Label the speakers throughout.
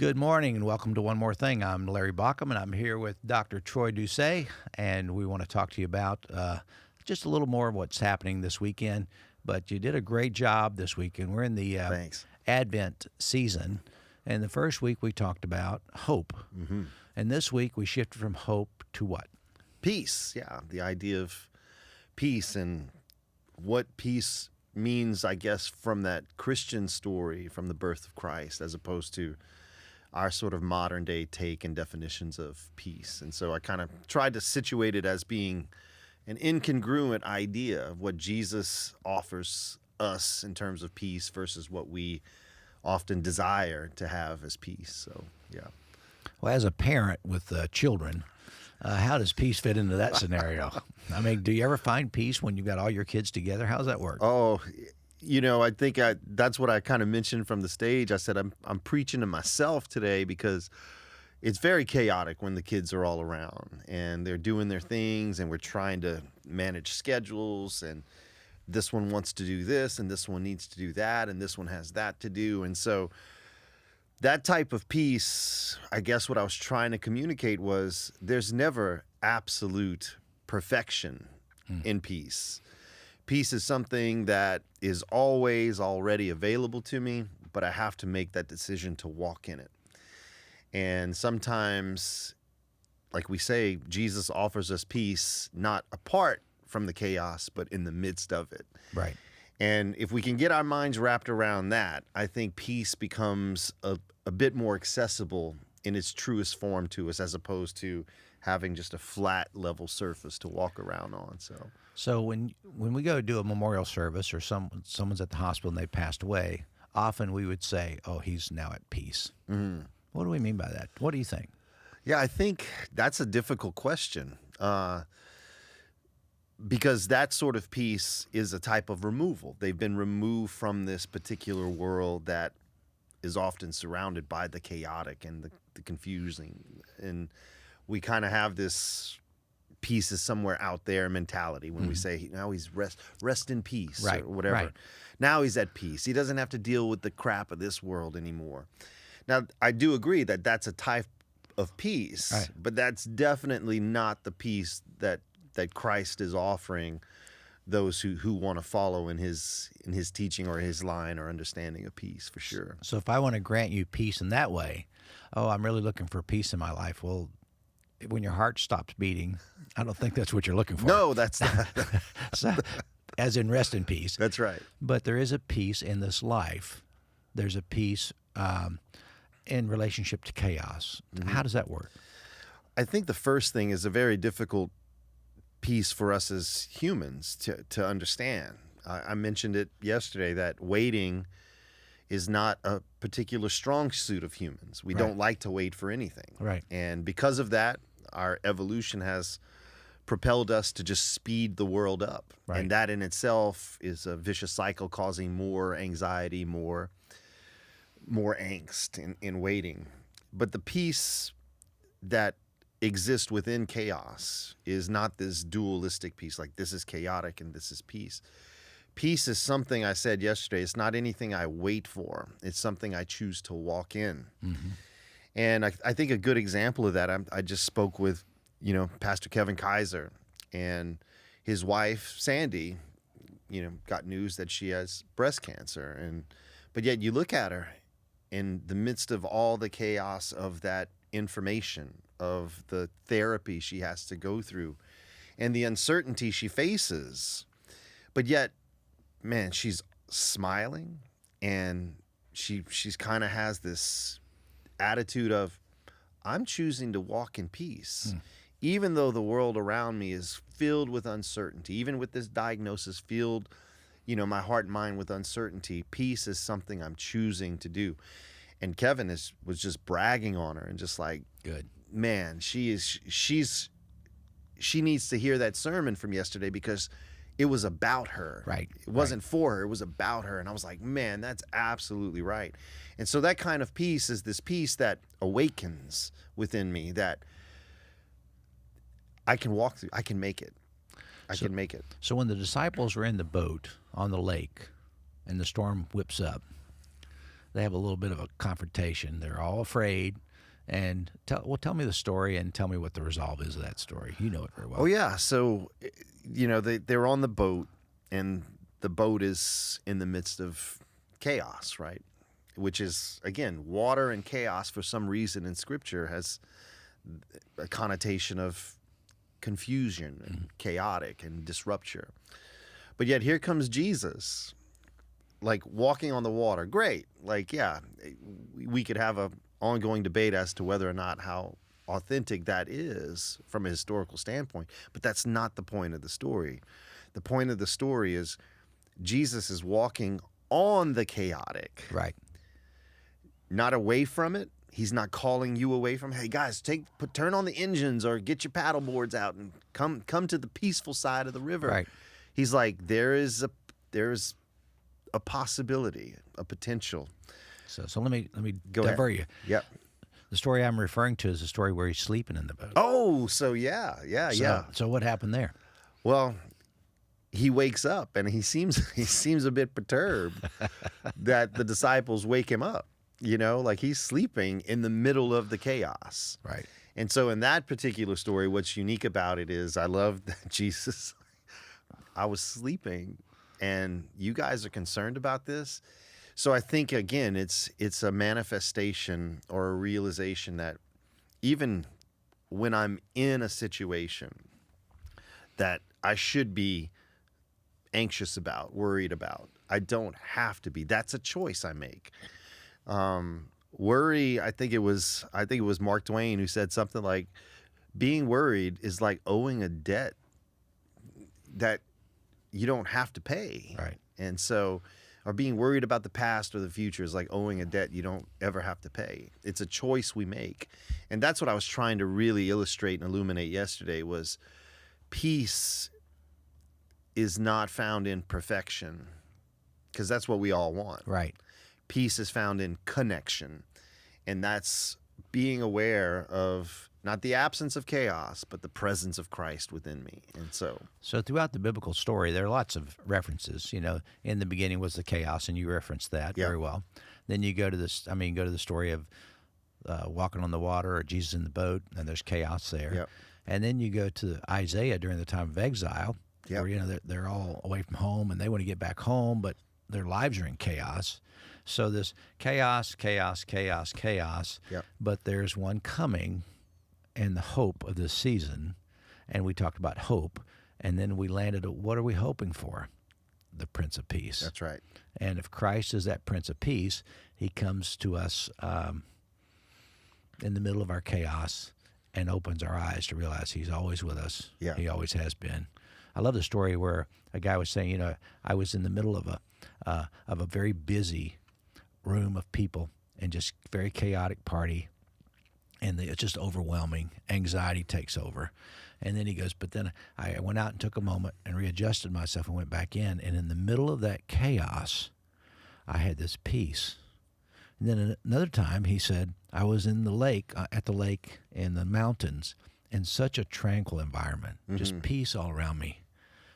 Speaker 1: Good morning and welcome to One More Thing. I'm Larry Baucom and I'm here with Dr. Troy Doucet, and we want to talk to you about just a little more of what's happening this weekend. But you did a great job this weekend. We're in the
Speaker 2: Thanks.
Speaker 1: Advent season, and the first week we talked about hope.
Speaker 2: Mm-hmm.
Speaker 1: And this week we shifted from hope to what?
Speaker 2: Peace, yeah. The idea of peace and what peace means, I guess, from that Christian story, from the birth of Christ, as opposed to our sort of modern day take and definitions of peace. And so I kind of tried to situate it as being an incongruent idea of what Jesus offers us in terms of peace versus what we often desire to have as peace. So, yeah.
Speaker 1: Well, as a parent with children, how does peace fit into that scenario? I mean, do you ever find peace when you've got all your kids together? How does that work?
Speaker 2: Oh, I think that's what I kind of mentioned from the stage. I said I'm preaching to myself today because it's very chaotic when the kids are all around and they're doing their things and we're trying to manage schedules, and this one wants to do this and this one needs to do that and this one has that to do. And so that type of peace, I guess what I was trying to communicate was there's never absolute perfection in peace. Peace is something that is always already available to me, but I have to make that decision to walk in it. And sometimes, like we say, Jesus offers us peace not apart from the chaos, but in the midst of it.
Speaker 1: Right.
Speaker 2: And if we can get our minds wrapped around that, I think peace becomes a bit more accessible in its truest form to us, as opposed to having just a flat level surface to walk around on.
Speaker 1: So when we go do a memorial service or someone's at the hospital and they passed away, often we would say, "Oh, he's now at peace."
Speaker 2: Mm-hmm.
Speaker 1: What do we mean by that? What do you think?
Speaker 2: Yeah, I think that's a difficult question because that sort of peace is a type of removal. They've been removed from this particular world that is often surrounded by the chaotic and the confusing, and we kind of have this peace is somewhere out there mentality when we say now he's rest in peace,
Speaker 1: right,
Speaker 2: or whatever.
Speaker 1: Right.
Speaker 2: Now he's at peace. He doesn't have to deal with the crap of this world anymore. Now, I do agree that that's a type of peace,
Speaker 1: right,
Speaker 2: but that's definitely not the peace that Christ is offering those who want to follow in his teaching or his line or understanding of peace, for sure.
Speaker 1: So if I want to grant you peace in that way, I'm really looking for peace in my life. Well, when your heart stops beating, I don't think that's what you're looking for.
Speaker 2: No, that's not.
Speaker 1: So, as in rest in peace.
Speaker 2: That's right.
Speaker 1: But there is a peace in this life. There's a peace in relationship to chaos. Mm-hmm. How does that work?
Speaker 2: I think the first thing is a very difficult piece for us as humans to understand. I mentioned it yesterday that waiting is not a particular strong suit of humans. We don't like to wait for anything.
Speaker 1: Right.
Speaker 2: And because of that, our evolution has propelled us to just speed the world up.
Speaker 1: Right.
Speaker 2: And that in itself is a vicious cycle causing more anxiety, more angst in waiting. But the peace that exist within chaos is not this dualistic peace, like this is chaotic and this is peace. Peace is something, I said yesterday, it's not anything I wait for. It's something I choose to walk in. Mm-hmm. And I think a good example of that, I just spoke with, Pastor Kevin Kaiser, and his wife, Sandy, got news that she has breast cancer. But yet you look at her in the midst of all the chaos of that information, of the therapy she has to go through and the uncertainty she faces. But yet, man, she's smiling, and she's kind of has this attitude of, I'm choosing to walk in peace. Even though the world around me is filled with uncertainty, even with this diagnosis filled, my heart and mind with uncertainty, peace is something I'm choosing to do. And Kevin was just bragging on her and just like,
Speaker 1: good.
Speaker 2: Man, she needs to hear that sermon from yesterday because it was about her.
Speaker 1: Right.
Speaker 2: It wasn't for her. It was about her. And I was like, man, that's absolutely right. And so that kind of peace is this peace that awakens within me that I can walk through. I can make it. I can make it.
Speaker 1: So when the disciples were in the boat on the lake and the storm whips up, they have a little bit of a confrontation. They're all afraid. And tell me the story and tell me what the resolve is of that story. You know it very well.
Speaker 2: Oh yeah. So, they're on the boat, and the boat is in the midst of chaos, right? Which is, again, water and chaos for some reason in Scripture has a connotation of confusion and chaotic and disruption. But yet here comes Jesus, like walking on the water. Great. Like, yeah, we could have a ongoing debate as to whether or not how authentic that is from a historical standpoint, but that's not the point of the story. The point of the story is Jesus is walking on the chaotic,
Speaker 1: Right.
Speaker 2: not away from it. He's not calling you away from, hey guys, turn on the engines or get your paddle boards out and come to the peaceful side of the river.
Speaker 1: Right.
Speaker 2: He's like, there's a possibility, a potential.
Speaker 1: So let me
Speaker 2: Go ahead.
Speaker 1: divert you.
Speaker 2: Yep.
Speaker 1: The story I'm referring to is the story where he's sleeping in the boat.
Speaker 2: Oh, so yeah.
Speaker 1: So what happened there?
Speaker 2: Well, he wakes up and he seems a bit perturbed that the disciples wake him up. Like he's sleeping in the middle of the chaos.
Speaker 1: Right.
Speaker 2: And so in that particular story, what's unique about it is I love that Jesus, I was sleeping and you guys are concerned about this. So I think, again, it's a manifestation or a realization that even when I'm in a situation that I should be anxious about, worried about, I don't have to be. That's a choice I make. Worry, I think it was Mark Twain who said something like, being worried is like owing a debt that you don't have to pay.
Speaker 1: Right.
Speaker 2: And so, or being worried about the past or the future is like owing a debt you don't ever have to pay. It's a choice we make. And that's what I was trying to really illustrate and illuminate yesterday was peace is not found in perfection, because that's what we all want.
Speaker 1: Right.
Speaker 2: Peace is found in connection. And that's being aware of not the absence of chaos, but the presence of Christ within me. And so
Speaker 1: throughout the biblical story, there are lots of references. In the beginning was the chaos, and you referenced that very well. Then you go to go to the story of walking on the water or Jesus in the boat, and there's chaos there.
Speaker 2: Yep.
Speaker 1: And then you go to Isaiah during the time of exile, where they're all away from home and they want to get back home, but their lives are in chaos. So this chaos,
Speaker 2: Yep.
Speaker 1: but there's one coming. And the hope of this season, and we talked about hope, and then we landed at what are we hoping for? The Prince of Peace.
Speaker 2: that's right.
Speaker 1: And if Christ is that Prince of Peace, he comes to us in the middle of our chaos and opens our eyes to realize he's always with us.
Speaker 2: Yeah.
Speaker 1: He always has been. I love the story where a guy was saying, I was in the middle of a very busy room of people and just very chaotic party. And it's just overwhelming. Anxiety takes over. And then he goes, but then I went out and took a moment and readjusted myself and went back in. And in the middle of that chaos, I had this peace. And then another time, he said, I was in the lake, at the lake in the mountains, in such a tranquil environment, just peace all around me.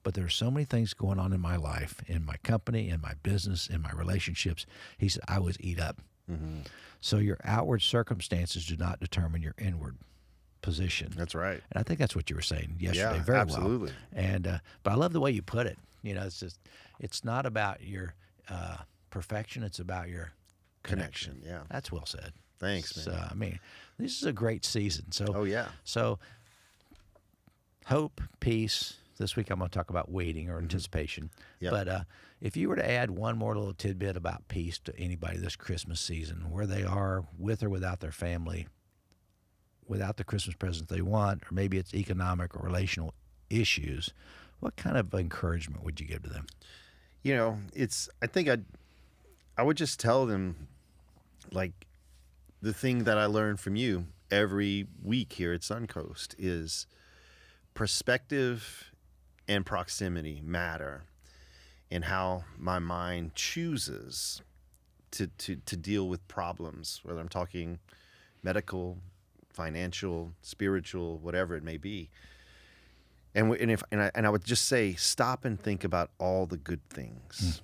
Speaker 1: But there are so many things going on in my life, in my company, in my business, in my relationships. He said, I was eat up. So your outward circumstances do not determine your inward position.
Speaker 2: That's right.
Speaker 1: And I think that's what you were saying yesterday.
Speaker 2: Yeah,
Speaker 1: very
Speaker 2: absolutely.
Speaker 1: well. And but I love the way you put it. It's not about your perfection. It's about your connection.
Speaker 2: Yeah.
Speaker 1: That's well said.
Speaker 2: Thanks, man.
Speaker 1: So this is a great season. So
Speaker 2: Oh, yeah.
Speaker 1: So hope, peace. This week I'm going to talk about waiting or anticipation.
Speaker 2: Yep.
Speaker 1: But if you were to add one more little tidbit about peace to anybody this Christmas season, where they are with or without their family, without the Christmas presents they want, or maybe it's economic or relational issues, what kind of encouragement would you give to them?
Speaker 2: I think I would just tell them, like, the thing that I learned from you every week here at Suncoast is perspective and proximity matter in how my mind chooses to deal with problems, whether I'm talking medical, financial, spiritual, whatever it may be. And I would just say, stop and think about all the good things.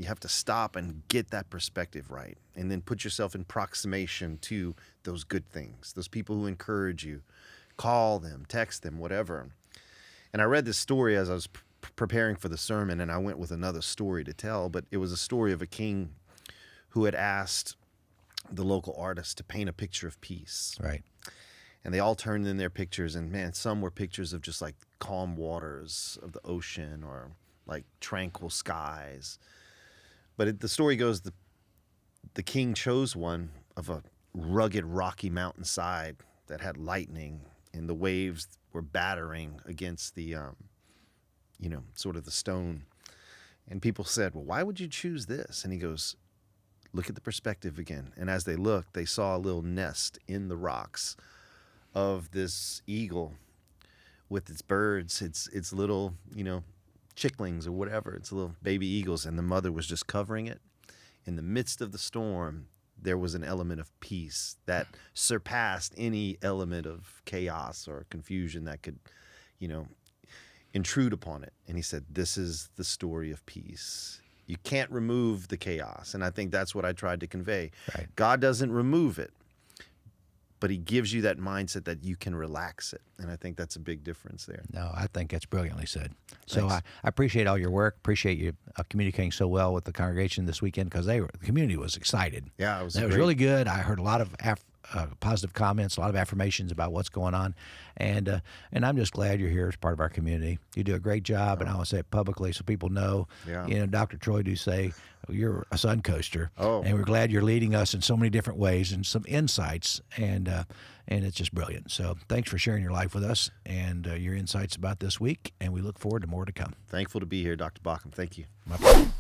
Speaker 2: You have to stop and get that perspective right, and then put yourself in proximation to those good things, those people who encourage you. Call them, text them, whatever. And I read this story as I was preparing for the sermon, and I went with another story to tell, but it was a story of a king who had asked the local artist to paint a picture of peace.
Speaker 1: Right.
Speaker 2: And they all turned in their pictures, and man, some were pictures of just like calm waters of the ocean or like tranquil skies. But the story goes, the king chose one of a rugged rocky mountainside that had lightning, and the waves were battering against the, sort of the stone. And people said, well, why would you choose this? And he goes, look at the perspective again. And as they looked, they saw a little nest in the rocks of this eagle with its birds, its little, chicklings or whatever, its little baby eagles, and the mother was just covering it. In the midst of the storm, there was an element of peace that surpassed any element of chaos or confusion that could, intrude upon it. And he said, this is the story of peace. You can't remove the chaos. And I think that's what I tried to convey.
Speaker 1: Right.
Speaker 2: God doesn't remove it, but he gives you that mindset that you can relax it. And I think that's a big difference there.
Speaker 1: No, I think that's brilliantly said. So
Speaker 2: Thanks.
Speaker 1: I appreciate all your work. Appreciate you communicating so well with the congregation this weekend, because the community was excited.
Speaker 2: Yeah, it was
Speaker 1: That was
Speaker 2: great.
Speaker 1: really good. I heard a lot of positive comments, a lot of affirmations about what's going on, and I'm just glad you're here as part of our community. You do a great job, and I want to say it publicly so people know.
Speaker 2: Yeah.
Speaker 1: Dr. Troy Doucet, you're a sun coaster,
Speaker 2: Oh.
Speaker 1: and we're glad you're leading us in so many different ways and some insights, and it's just brilliant. So thanks for sharing your life with us and your insights about this week, and we look forward to more to come.
Speaker 2: Thankful to be here, Dr. Baucom. Thank you.
Speaker 1: My pleasure.